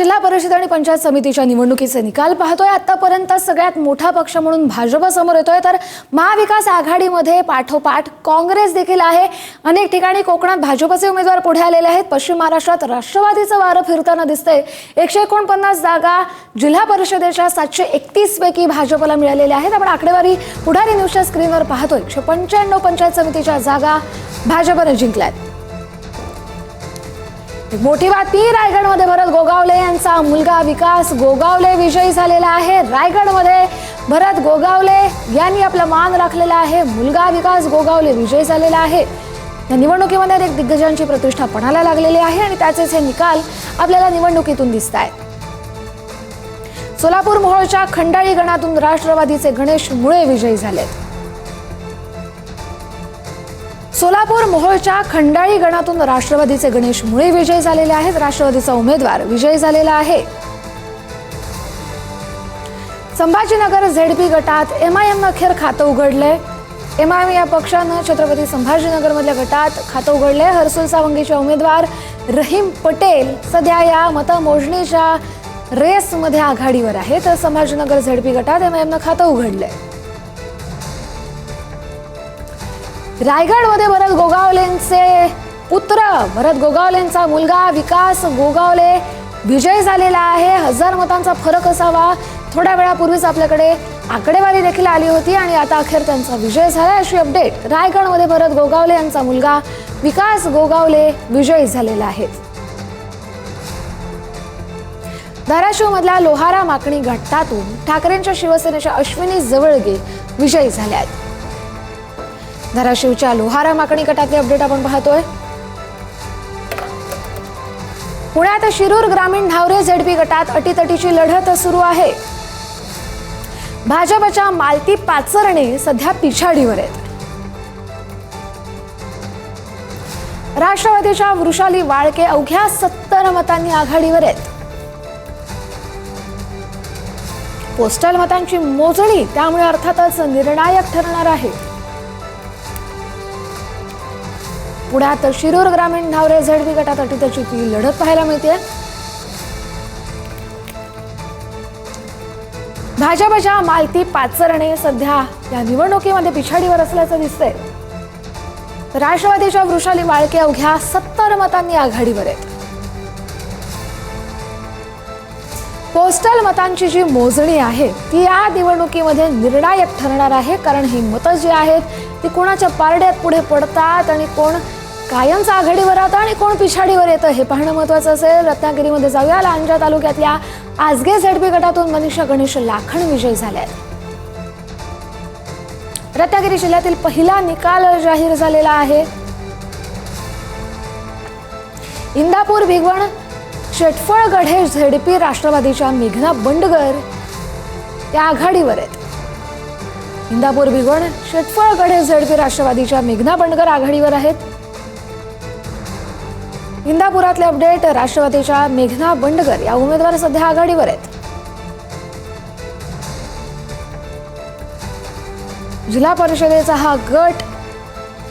जिल्हा परिषद आणि पंचायत समितीच्या निवडणुकीचे निकाल पाहतोय। आतापर्यंत सगळ्यात मोठा पक्ष म्हणून भाजप समोर येतोय, तर महाविकास आघाडीमध्ये पाठोपाठ काँग्रेस देखील आहे। अनेक ठिकाणी कोकणात भाजपचे उमेदवार पुढे आलेले आहेत। पश्चिम महाराष्ट्रात राष्ट्रवादीचं वारं फिरताना दिसतंय। 149 जागा जिल्हा परिषदेच्या 731 पैकी भाजपला मिळालेल्या आहेत। आपण आकडेवारी पुढारी न्यूजच्या स्क्रीनवर पाहतोय। 195 पंचायत समितीच्या जागा भाजपने जिंकल्यात। मोठी बातमी, रायगडमध्ये भरत गोगावले यांचा मुलगा विकास गोगावले विजयी झालेला आहे। रायगडमध्ये भरत गोगावले यांनी आपला मान राखलेला आहे। मुलगा विकास गोगावले विजयी झालेला आहे। या निवडणुकीमध्ये अनेक दिग्गजांची प्रतिष्ठा पणाला लागलेली आहे आणि त्याचेच हे निकाल आपल्याला निवडणुकीतून दिसतायत। सोलापूर मोहोळच्या खंडाळी गणातून राष्ट्रवादीचे गणेश मुळे विजयी झालेत। सोलापूर मोहोळच्या खंडाळी गणातून राष्ट्रवादीचे गणेश मुळे विजयी झालेले आहेत। राष्ट्रवादीचा उमेदवार विजयी झालेला आहे। संभाजीनगर झेडपी गटात एमआयएमनं अखेर खातं उघडलंय। एमआयएम या पक्षानं छत्रपती संभाजीनगर मधल्या गटात खातं उघडलंय। हर्सुल सावंगीचे उमेदवार रहीम पटेल सध्या या मतमोजणीच्या रेसमध्ये आघाडीवर आहेत। तर संभाजीनगर झेडपी गटात एमआयएमनं खातं उघडलंय। रायगडमध्ये भरत गोगावलेंचे पुत्र भरत गोगावलेंचा मुलगा विकास गोगावले विजयी झालेला आहे। 1000 मतांचा फरक असावा। थोड्या वेळापूर्वीच आपल्याकडे आकडेवारी देखील आली होती आणि आता अखेर त्यांचा विजय झाला अशी अपडेट। रायगडमध्ये भरत गोगावले यांचा मुलगा विकास गोगावले विजयी झालेला आहे। धाराशिवमधल्या लोहारा माकणी गटातून ठाकरेंच्या शिवसेनेच्या अश्विनी जवळगे विजयी झाल्या आहेत। धाराशिवच्या लोहारा माकणी गटातले अपडेट आपण पाहतोय। पुण्यात शिरूर ग्रामीण ढावरे झेडपी गटात अटीतटीची लढत सुरू आहे। भाजपच्या मालती पाचरणे सध्या पिछाडीवर आहेत। राष्ट्रवादीच्या वृषाली वाळके अवघ्या 70 मतांनी आघाडीवर आहेत। पोस्टल मतांची मोजणी त्यामुळे अर्थातच निर्णायक ठरणार आहे। पुण्यात शिरूर ग्रामीण ढावरे झेडपी गटात अटीतटीची लढत पाहायला मिळते। भाजपच्या मालती पाचरणे सध्या या निवडणुकीमध्ये पिछाडीवर असल्याचं दिसतंय। राष्ट्रवादीच्या वृषाली वाळके अवघ्या 70 मतांनी आघाडीवर आहेत। पोस्टल मतांची जी मोजणी आहे ती या निवडणुकीमध्ये निर्णायक ठरणार आहे, कारण ही मतं जी आहेत ती कोणाच्या पारड्यात पुढे पडतात आणि कोण कायमचा आघाडीवर राहतं आणि कोण पिछाडीवर येतं हे पाहणं महत्त्वाचं असेल। रत्नागिरीमध्ये जाऊया। लांजा तालुक्यातल्या आजगे झेडपी गटातून मनीषा गणेश लाखण विजयी झाल्या आहेत। रत्नागिरी जिल्ह्यातील पहिला निकाल जाहीर झालेला आहे। इंदापूर भिगवण शेटफळगढे झेडपी राष्ट्रवादीच्या मेघना बंडगर या आघाडीवर आहेत। इंदापूर भिगवण शेटफळगढे झेडपी राष्ट्रवादीच्या मेघना बंडगर आघाडीवर आहेत। इंदापुरातले अपडेट, राष्ट्रवादीच्या मेघना बंडगर या उमेदवार सध्या आघाडीवर आहेत। जिल्हा परिषदेचा हा गट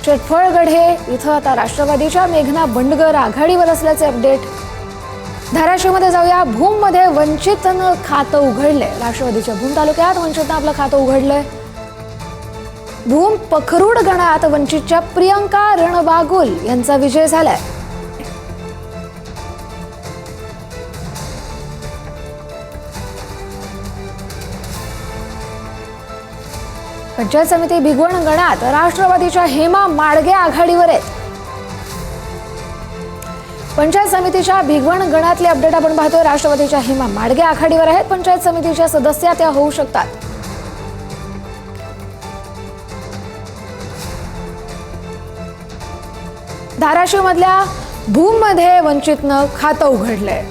शेटफळगढे इथं आता राष्ट्रवादीच्या मेघना बंडगर आघाडीवर असल्याचे अपडेट। धाराशिवमध्ये जाऊया। भूममध्ये वंचितनं खातं उघडलंय। राष्ट्रवादीच्या भूम तालुक्यात वंचितनं आपलं खातं उघडलंय। भूम पखरूड गणात वंचितच्या प्रियंका रणबागुल यांचा विजय झालाय। पंचायत समिती भिगवण गणात राष्ट्रवादीच्या हेमा माडगे आघाडीवर आहेत। पंचायत समितीच्या भिगवण गणातले अपडेट आपण पाहतोय। राष्ट्रवादीच्या हेमा माडगे आघाडीवर आहेत। पंचायत समितीच्या सदस्या त्या होऊ शकतात। धाराशिव मधल्या भूममध्ये वंचितनं खातं उघडलंय।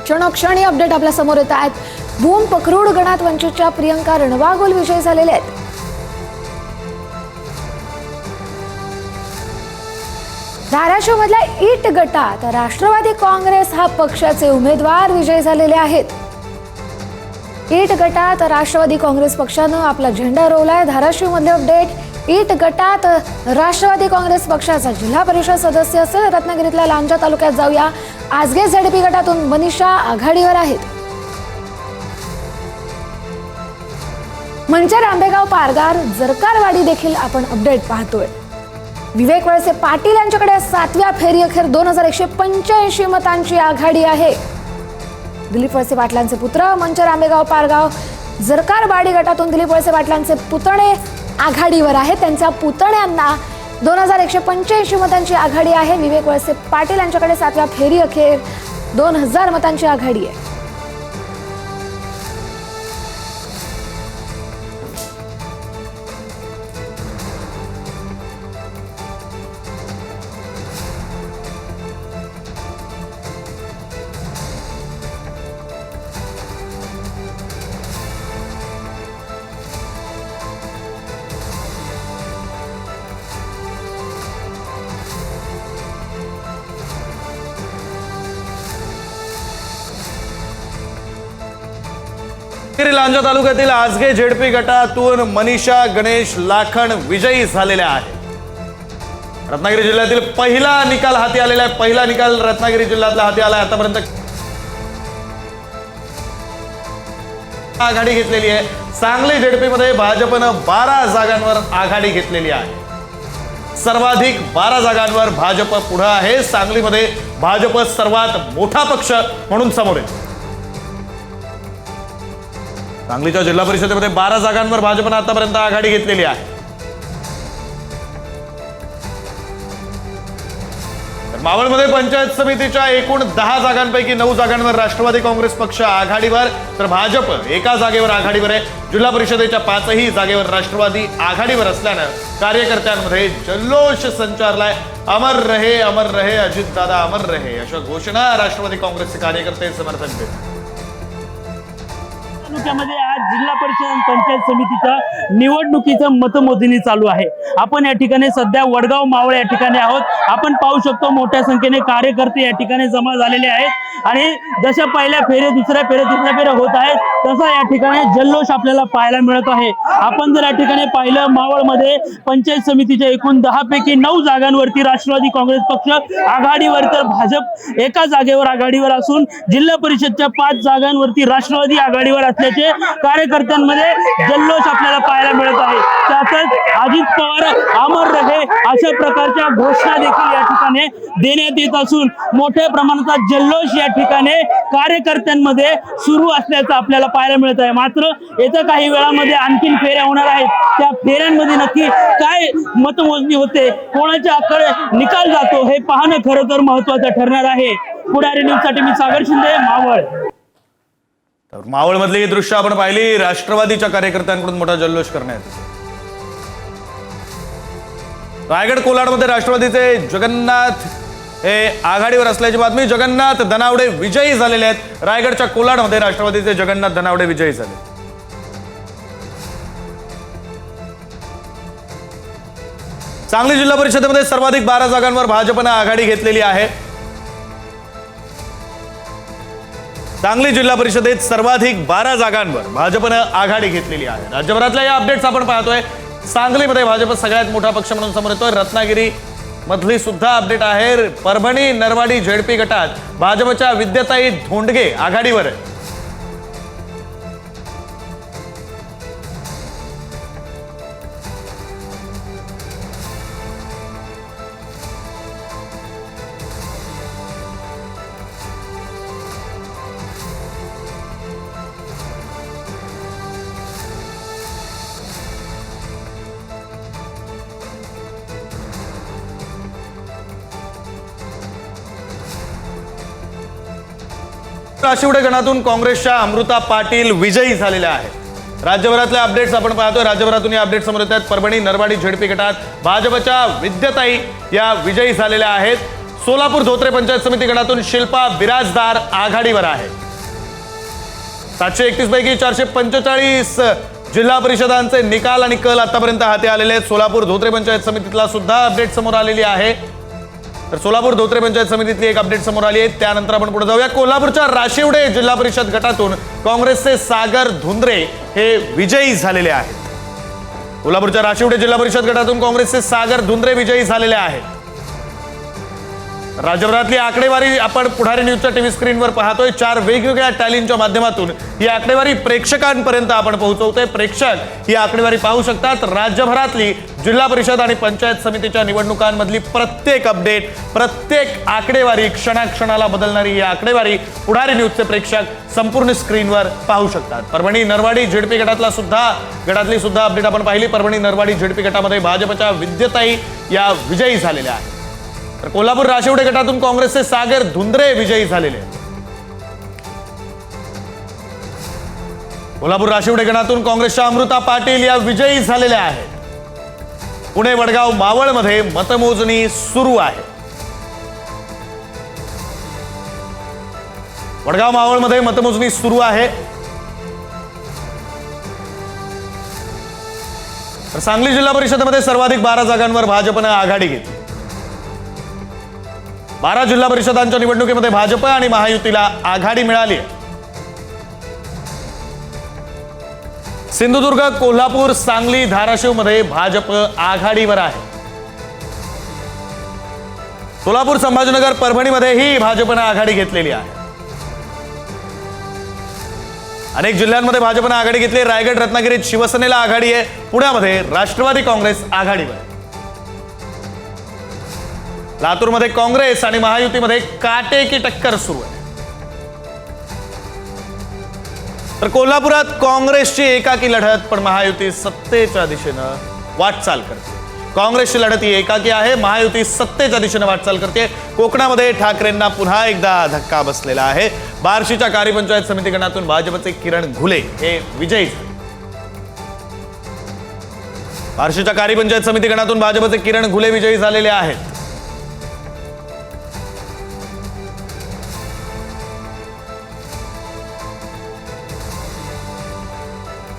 क्षणोक्षणी अपडेट आपल्या समोर येत आहेत। भूम पखरूड गणात वंचितच्या प्रियंका रणबागुल विजयी झालेले आहेत। धाराशिव मधल्या ईट गटात राष्ट्रवादी काँग्रेस हा पक्षाचे उमेदवार विजयी झालेले आहेत। ईट गटात राष्ट्रवादी काँग्रेस पक्षानं आपला झेंडा रोवलाय। धाराशिव मधले अपडेट, ईट गटात राष्ट्रवादी काँग्रेस पक्षाचा जिल्हा परिषद सदस्य असेल। रत्नागिरीतल्या लांजा तालुक्यात जाऊया। आजगे झेडपी गटातून मनीषा आघाडीवर आहेत. मंचर आंबेगाव पारगार जरकारवाडी देखील आपण अपडेट पाहतोय. विवेक वळसे पाटील यांच्याकडे 7व्या फेरी अखेर 2185 मतांची आघाडी आहे. दिलीप वळसे पाटलांचे पुत्र मंचर आंबेगाव पारगाव जरकारवाडी गटातून दिलीप वळसे पाटलांचे पुतणे आघाडीवर आहेत. त्यांच्या पुतण्यांना 2185 मतांची आघाडी आहे. विवेक वळसे पाटील यांच्याकडे 7व्या फेरी अखेर 2000 मतांची आघाडी आहे. लांजा तालुक्यातील आजगे झेडपी गटातून मनीषा गणेश लाखन विजयी झालेल्या आहेत. रत्नागिरी जिल्ह्यातील पहिला निकाल हाती आलेला आहे. पहिला निकाल रत्नागिरी जिल्ह्यातला हाती आला. आतापर्यंत आघाडी घेतलेली आहे. सांगली झेडपीमध्ये भाजपनं 12 जागांवर आघाडी घेतलेली आहे. सर्वाधिक 12 जागांवर भाजप पुढे आहे. सांगलीमध्ये भाजप सर्वात मोठा पक्ष म्हणून समोर आहे. सांगलीच्या जिल्हा परिषदेमध्ये 12 जागांवर भाजपने आतापर्यंत आघाडी घेतलेली आहे. मावळमध्ये पंचायत समितीच्या एकूण 10 जागांपैकी 9 जागांवर राष्ट्रवादी काँग्रेस पक्ष आघाडीवर, तर भाजप एका जागेवर आघाडीवर आहे. जिल्हा परिषदेच्या 5ही जागेवर राष्ट्रवादी आघाडीवर असल्यानं कार्यकर्त्यांमध्ये जल्लोष संचारलाय. अमर रहे अजितदादा अमर रहे अशा घोषणा राष्ट्रवादी काँग्रेसचे कार्यकर्ते समर्थन देतात. तालुक्यामध्ये आज जिल्हा परिषद पंचायत समितीच्या निवडणुकीचं मतमोजणी चालू आहे. आपण या ठिकाणी सध्या वडगाव मावळ या ठिकाणी आहोत. आपण पाहू शकतो मोठ्या संख्येने कार्यकर्ते या ठिकाणी जमा झालेले आहेत आणि जशा पहिल्या फेऱ्या दुसऱ्या फेऱ्या होत आहेत तसा या ठिकाणी जल्लोष आपल्याला पाहायला मिळत आहे. आपण जर या ठिकाणी पाहिलं मावळमध्ये पंचायत समितीच्या एकूण 10 पैकी 9 जागांवरती राष्ट्रवादी काँग्रेस पक्ष आघाडीवर, तर भाजप एका जागेवर आघाडीवर असून जिल्हा परिषदच्या 5 जागांवरती राष्ट्रवादी आघाडीवर असल्याचे कार्यकर्त्यांमध्ये जल्लोष आपल्याला पाहायला मिळत आहे. त्यातच अजित पवार अमर रहे अशा प्रकारच्या घोषणा देखील या ठिकाणी देण्यात येत असून मोठ्या प्रमाणाचा जल्लोष या ठिकाणी कार्यकर्त्यांमध्ये सुरू असल्याचं आपल्याला पाहायला मिळत आहे. मात्र येत्या काही वेळामध्ये आणखीन फेऱ्या होणार आहेत. त्या फेऱ्यांमध्ये नक्की काय मतमोजणी होते, कोणाच्या आकडे निकाल जातो हे पाहणं खरं तर महत्वाचं ठरणार आहे. पुढारी न्यूज साठी मी सागर शिंदे, मावळ. मावळमधली ही दृश्य आपण पाहिली. राष्ट्रवादीच्या कार्यकर्त्यांकडून मोठा जल्लोष करण्यात. रायगड कोलाडमध्ये राष्ट्रवादीचे जगन्नाथ हे आघाडीवर असल्याची बातमी. जगन्नाथ धनावडे विजयी झालेले आहेत. रायगडच्या कोलाडमध्ये राष्ट्रवादीचे जगन्नाथ धनावडे विजयी झाले. सांगली जिल्हा परिषदेमध्ये सर्वाधिक 12 जागांवर भाजपने आघाडी घेतलेली आहे. सांगली जिल्हा परिषदेत सर्वाधिक 12 जागांवर भाजपनं आघाडी घेतलेली आहे. राज्यभरातल्या या अपडेट्स आपण पाहतोय. सांगलीमध्ये भाजप सगळ्यात मोठा पक्ष म्हणून समोर येतोय. रत्नागिरी मधली सुद्धा अपडेट आहे. परभणी नरवाडी झेडपी गटात भाजपच्या विद्याताई धोंडगे आघाडीवर आहे. राशिवडे गणातून काँग्रेसच्या अमृता पाटील विजयी झालेल्या आहेत. राज्यभरातले अपडेट्स आपण पाहतोय. राज्यभरातून या अपडेट समोर येत आहेत. परभणी नरवाडी झेडपी गटात भाजपच्या विद्याताई या विजयी झालेल्या आहेत. सोलापूर धोत्रे पंचायत समिती गटातून शिल्पा बिराजदार आघाडीवर आहे. 731 पैकी 445 जिल्हा परिषदांचे निकाल आणि कल आतापर्यंत हाती आलेले आहेत. सोलापूर धोत्रे पंचायत समितीतला सुद्धा अपडेट समोर आलेली आहे. तर सोलापूर धोत्रे पंचायत समितीतली एक अपडेट समोर आली आहे. त्यानंतर आपण पुढे जाऊया. कोल्हापूरच्या राशिवडे जिल्हा परिषद गटातून काँग्रेसचे सागर धुंद्रे हे विजयी झालेले आहेत. कोल्हापूरच्या राशिवडे जिल्हा परिषद गटातून काँग्रेसचे सागर धुंद्रे विजयी झालेले आहेत. राज्यभरातली आकडेवारी आपण पुढारी न्यूजच्या टीव्ही स्क्रीनवर पाहतोय. 4 वेगवेगळ्या टॅलींच्या माध्यमातून ही आकडेवारी प्रेक्षकांपर्यंत आपण पोहोचवतोय. प्रेक्षक ही आकडेवारी पाहू शकतात. राज्यभरातली जिल्हा परिषद आणि पंचायत समितीच्या निवडणुकांमधली प्रत्येक अपडेट, प्रत्येक आकडेवारी, क्षणाक्षणाला बदलणारी ही आकडेवारी पुढारी न्यूजचे प्रेक्षक संपूर्ण स्क्रीनवर पाहू शकतात. परभणी नरवाडी झेडपी गटातली सुद्धा अपडेट आपण पाहिली. परभणी नरवाडी झेडपी गटामध्ये भाजपच्या विद्याताई या विजयी झालेल्या आहेत. तर कोल्हापूर राशिवडे गटातून काँग्रेसचे सागर धुंद्रे विजयी झालेले आहेत. कोल्हापूर राशिवडे गटातून काँग्रेसच्या अमृता पाटील या विजयी झालेल्या आहेत. पुणे वडगाव मावळमध्ये मतमोजणी सुरू आहे. वडगाव मावळमध्ये मतमोजणी सुरू आहे. तर सांगली जिल्हा परिषदेमध्ये सर्वाधिक 12 जागांवर भाजपनं आघाडी घेतली. 12 जिल्हा परिषदांच्या निवडणुकीमध्ये भाजप आणि महायुतीला आघाडी मिळाली आहे. सिंधुदुर्ग, कोल्हापूर, सांगली, धाराशिव मध्ये भाजप आघाडीवर आहे. सोलापूर, संभाजीनगर, परभणीमध्येही भाजपनं आघाडी घेतलेली आहे. अनेक जिल्ह्यांमध्ये भाजपनं आघाडी घेतली. रायगड, रत्नागिरीत शिवसेनेला आघाडी आहे. पुण्यामध्ये राष्ट्रवादी काँग्रेस आघाडीवर आहे. लातूरमध्ये काँग्रेस आणि महायुतीमध्ये काटेकी टक्कर सुरू आहे. तर कोल्हापुरात काँग्रेसची एकाकी लढत, पण महायुती सत्तेच्या दिशेनं वाटचाल करते. काँग्रेसची लढत ही एकाकी आहे, महायुती सत्तेच्या दिशेनं वाटचाल करते. कोकणामध्ये ठाकरेंना पुन्हा एकदा धक्का बसलेला आहे. बार्शीच्या कार्यपंचायत समिती गणातून भाजपचे किरण घुले हे विजयी झाले. बार्शीच्या कार्यपंचायत समिती गणातून भाजपचे किरण घुले विजयी झालेले आहेत.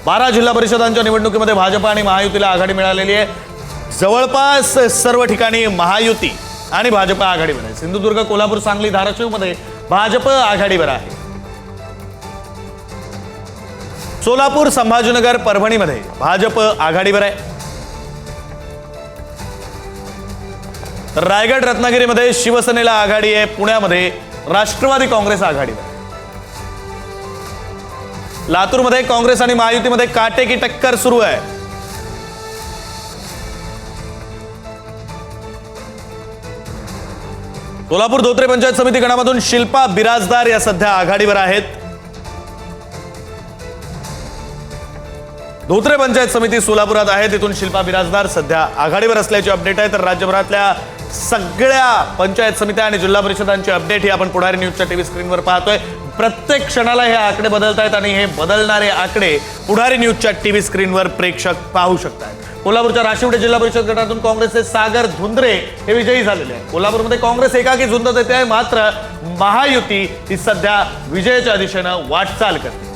बारा जिल्हा परिषदांच्या निवडणुकीमध्ये भाजप आणि महायुतीला आघाडी मिळालेली आहे. जवळपास सर्व ठिकाणी महायुती आणि भाजप आघाडीवर आहे. सिंधुदुर्ग, कोल्हापूर, सांगली, धाराशिव मध्ये भाजप आघाडीवर आहे. सोलापूर, संभाजीनगर, परभणीमध्ये भाजप आघाडीवर आहे. तर रायगड, रत्नागिरीमध्ये शिवसेनेला आघाडी आहे. पुण्यामध्ये राष्ट्रवादी काँग्रेस आघाडीवर आहे. लातूरमध्ये काँग्रेस आणि महायुतीमध्ये काटेकी टक्कर सुरू आहे. सोलापूर धोत्रे पंचायत समिती गणामधून शिल्पा बिराजदार या सध्या आघाडीवर आहेत. धोत्रे पंचायत समिती सोलापुरात आहे, तिथून शिल्पा बिराजदार सध्या आघाडीवर असल्याची अपडेट आहे. तर राज्यभरातल्या सगळ्या पंचायत समित्या आणि जिल्हा परिषदांची अपडेट ही आपण पुढारी न्यूजच्या टीव्ही स्क्रीनवर पाहतोय. प्रत्येक क्षणाला हे आकडे बदलत आहेत आणि हे बदलणारे आकडे पुढारी न्यूजच्या टीव्ही स्क्रीनवर प्रेक्षक पाहू शकतात. कोल्हापूरच्या राशिवडे जिल्हा परिषद गटातून काँग्रेसचे सागर धुंद्रे हे विजयी झालेले आहेत. कोल्हापूरमध्ये काँग्रेस एकाकी झुंज देते आहे, मात्र महायुती ही सध्या विजयाच्या दिशेनं वाटचाल करते.